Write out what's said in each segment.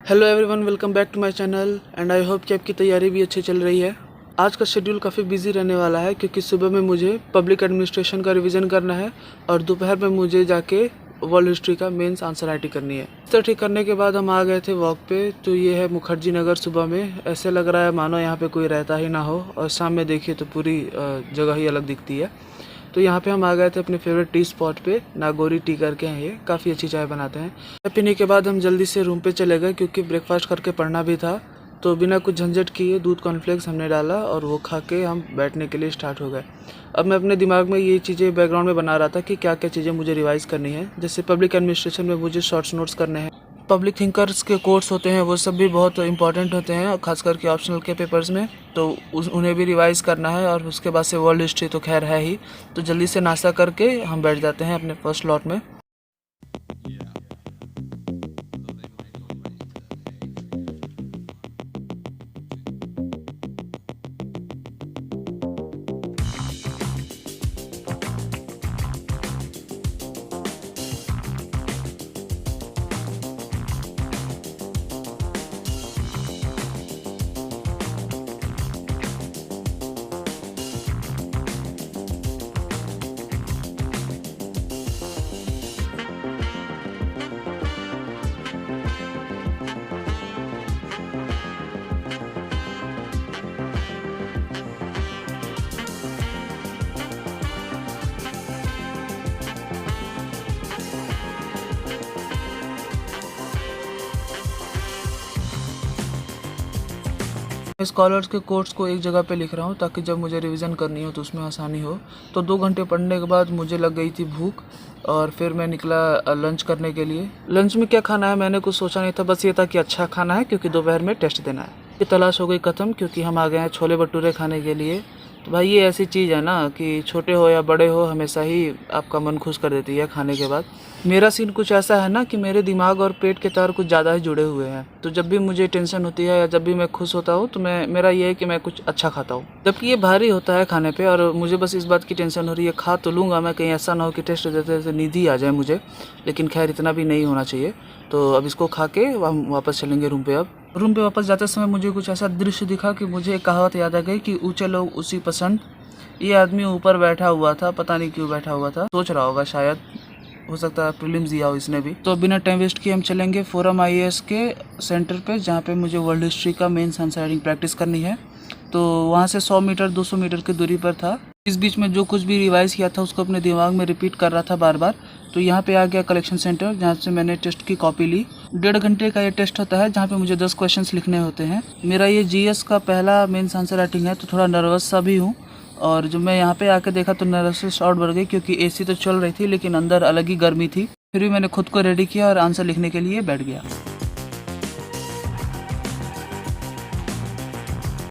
Hello everyone, welcome back to my channel and I hope कि आपकी तैयारी भी अच्छी चल रही है। आज का शेड्यूल काफ़ी बिजी रहने वाला है क्योंकि सुबह में मुझे पब्लिक एडमिनिस्ट्रेशन का रिवीजन करना है और दोपहर में मुझे जाके वर्ल्ड हिस्ट्री का मेंस आंसर राइटिंग करनी है। इस तरह ठीक करने के बाद हम आ गए थे वॉक पे। तो ये है मुखर्जी नगर। सुबह में ऐसे लग रहा है मानो यहाँ पे कोई रहता ही ना हो, और शाम में देखिए तो पूरी जगह ही अलग दिखती है। तो यहाँ पे हम आ गए थे अपने फेवरेट टी स्पॉट पे, नागौरी टी करके हैं, ये काफ़ी अच्छी चाय बनाते हैं। चाय पीने के बाद हम जल्दी से रूम पे चले गए क्योंकि ब्रेकफास्ट करके पढ़ना भी था। तो बिना कुछ झंझट किए दूध कॉर्नफ्लेक्स हमने डाला और वो खा के हम बैठने के लिए स्टार्ट हो गए। अब मैं अपने दिमाग में ये चीज़ें बैकग्राउंड में बना रहा था कि क्या क्या चीज़ें मुझे रिवाइज करनी है। जैसे पब्लिक एडमिनिस्ट्रेशन में मुझे शॉर्ट्स नोट्स करने हैं, पब्लिक थिंकर्स के कोर्स होते हैं, वो सब भी बहुत इंपॉर्टेंट होते हैं, खास करके ऑप्शनल के पेपर्स में। तो उन्हें भी रिवाइज़ करना है। और उसके बाद से वर्ल्ड हिस्ट्री तो खैर है ही। तो जल्दी से नाश्ता करके हम बैठ जाते हैं अपने फर्स्ट लॉट में। स्कॉलर्स के कोर्स को एक जगह पे लिख रहा हूँ ताकि जब मुझे रिवीजन करनी हो तो उसमें आसानी हो। तो 2 घंटे पढ़ने के बाद मुझे लग गई थी भूख और फिर मैं निकला लंच करने के लिए। लंच में क्या खाना है मैंने कुछ सोचा नहीं था, बस ये था कि अच्छा खाना है क्योंकि दोपहर में टेस्ट देना है। ये तलाश हो गई ख़त्म क्योंकि हम आ गए हैं छोले भटूरे खाने के लिए। तो भाई ये ऐसी चीज़ है ना कि छोटे हो या बड़े हो हमेशा ही आपका मन खुश कर देती है खाने के बाद। मेरा सीन कुछ ऐसा है ना कि मेरे दिमाग और पेट के तार कुछ ज़्यादा ही जुड़े हुए हैं। तो जब भी मुझे टेंशन होती है या जब भी मैं खुश होता हूँ तो मेरा ये है कि मैं कुछ अच्छा खाता हूँ, जबकि ये भारी होता है खाने पे। और मुझे बस इस बात की टेंशन हो रही है, खा तो लूँगा मैं, कहीं ऐसा ना हो कि टेस्ट देते देते नींद ही आ जाए मुझे। लेकिन खैर इतना भी नहीं होना चाहिए। तो अब इसको खा के हम वापस चलेंगे रूम पे। अब रूम पे वापस जाते समय मुझे कुछ ऐसा दृश्य दिखा कि मुझे एक कहावत याद आ गई कि ऊँचे लोग उसी पसंद। ये आदमी ऊपर बैठा हुआ था, पता नहीं क्यों बैठा हुआ था, सोच रहा होगा शायद, हो सकता है प्रीलिम्स दिया हो इसने भी। तो बिना टाइम वेस्ट किए हम चलेंगे फोरम आईएएस के सेंटर पे, जहाँ पे मुझे वर्ल्ड हिस्ट्री का मेंस आंसर राइटिंग प्रैक्टिस करनी है। तो वहाँ से 100 मीटर 200 मीटर की दूरी पर था। इस बीच में जो कुछ भी रिवाइज किया था उसको अपने दिमाग में रिपीट कर रहा था बार बार। तो यहाँ पे आ गया कलेक्शन सेंटर, जहाँ से मैंने टेस्ट की कॉपी ली। 1.5 घंटे का ये टेस्ट होता है जहाँ पे मुझे 10 क्वेश्चंस लिखने होते हैं। मेरा ये जीएस का पहला मेंस आंसर राइटिंग है तो थोड़ा नर्वस सा भी हूँ। और जब मैं यहाँ पे आके देखा तो नर्वसनेस और बढ़ गई क्योंकि एसी तो चल रही थी लेकिन अंदर अलग ही गर्मी थी। फिर भी मैंने खुद को रेडी किया और आंसर लिखने के लिए बैठ गया।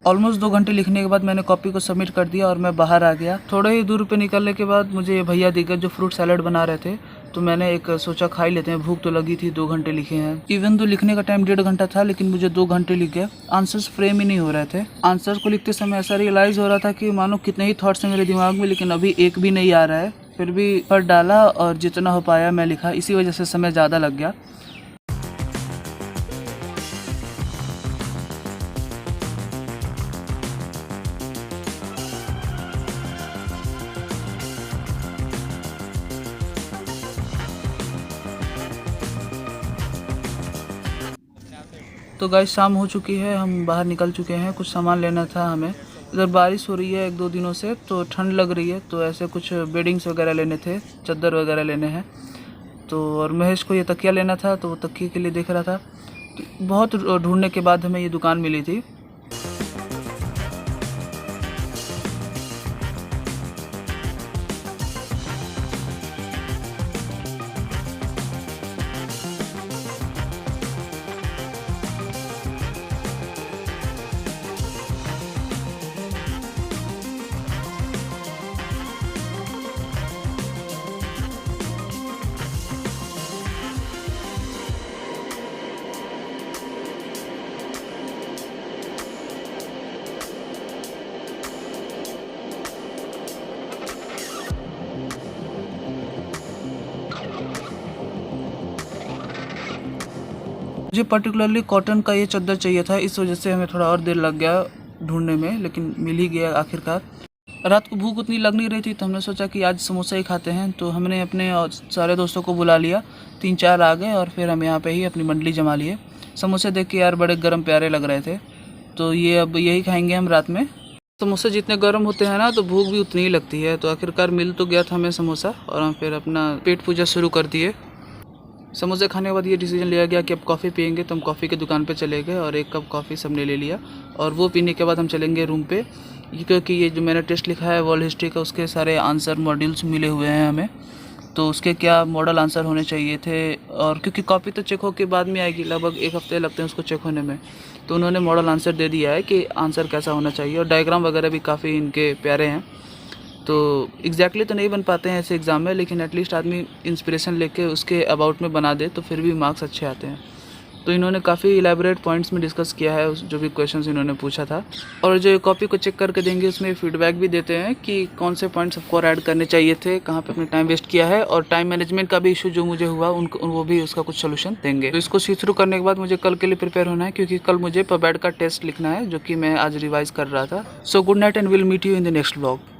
ऑलमोस्ट 2 घंटे लिखने के बाद मैंने कॉपी को सबमिट कर दिया और मैं बाहर आ गया। थोड़े ही दूर पे निकलने के बाद मुझे ये भैया दिख गए जो फ्रूट सैलेड बना रहे थे। तो मैंने एक सोचा खा ही लेते हैं, भूख तो लगी थी, 2 घंटे लिखे हैं। इवन तो लिखने का टाइम 1.5 घंटा था लेकिन मुझे 2 घंटे लिख गए। आंसर्स फ्रेम ही नहीं हो रहे थे। आंसर्स को लिखते समय ऐसा रियलाइज हो रहा था कि मानो कितने ही थॉट्स हैं मेरे दिमाग में लेकिन अभी एक भी नहीं आ रहा है। फिर भी पर डाला और जितना हो पाया मैं लिखा, इसी वजह से समय ज़्यादा लग गया। तो गाइस शाम हो चुकी है, हम बाहर निकल चुके हैं, कुछ सामान लेना था हमें। इधर बारिश हो रही है 1-2 दिनों से तो ठंड लग रही है, तो ऐसे कुछ बेडिंग्स वगैरह लेने थे, चादर वगैरह लेने हैं। तो और महेश को ये तकिया लेना था तो वो तकिए के लिए देख रहा था। तो बहुत ढूंढने के बाद हमें ये दुकान मिली थी। मुझे पर्टिकुलरली कॉटन का ये चादर चाहिए था, इस वजह से हमें थोड़ा और देर लग गया ढूंढने में, लेकिन मिल ही गया आखिरकार। रात को भूख उतनी लग नहीं रही थी तो हमने सोचा कि आज समोसा ही खाते हैं, तो हमने अपने और सारे दोस्तों को बुला लिया। 3-4 आ गए और फिर हम यहाँ पे ही अपनी मंडली जमा लिए। समोसे देख के यार बड़े गर्म प्यारे लग रहे थे, तो ये अब यही खाएंगे हम रात में। समोसे जितने गर्म होते हैं ना तो भूख भी उतनी ही लगती है। तो आखिरकार मिल तो गया था हमें समोसा और हम फिर अपना पेट पूजा शुरू कर दिए। समोसे खाने के बाद ये डिसीजन लिया गया कि अब कॉफ़ी पियेंगे, तो हम कॉफ़ी की दुकान पे चले गए और 1 कप कॉफ़ी सबने ले लिया। और वो पीने के बाद हम चलेंगे रूम पे, क्योंकि ये जो मैंने टेस्ट लिखा है वर्ल्ड हिस्ट्री का, उसके सारे आंसर मॉड्यूल्स मिले हुए हैं हमें, तो उसके क्या मॉडल आंसर होने चाहिए थे। और क्योंकि कॉपी तो चेक होकर बाद में आएगी, लगभग 1 हफ्ते लगते हैं उसको चेक होने में, तो उन्होंने मॉडल आंसर दे दिया है कि आंसर कैसा होना चाहिए। और डायग्राम वगैरह भी काफ़ी इनके प्यारे हैं। तो एग्जैक्टली तो नहीं बन पाते हैं ऐसे एग्ज़ाम में, लेकिन एटलीस्ट आदमी इंस्पिरेशन लेके उसके अबाउट में बना दे तो फिर भी मार्क्स अच्छे आते हैं। तो इन्होंने काफ़ी इलेबोरेट पॉइंट्स में डिस्कस किया है जो भी क्वेश्चंस इन्होंने पूछा था। और जो कॉपी को चेक करके देंगे उसमें फीडबैक भी देते हैं कि कौन से पॉइंट्स आपको ऐड करने चाहिए थे, कहाँ पे अपने टाइम वेस्ट किया है, और टाइम मैनेजमेंट का भी इशू जो मुझे हुआ उनको वो भी उसका कुछ सोल्यूशन देंगे। तो इसको सी थ्रू करने के बाद मुझे कल के लिए प्रिपेयर होना है, क्योंकि कल मुझे पबैड का टेस्ट लिखना है जो कि मैं आज रिवाइज कर रहा था। So good night and will meet you in the next vlog.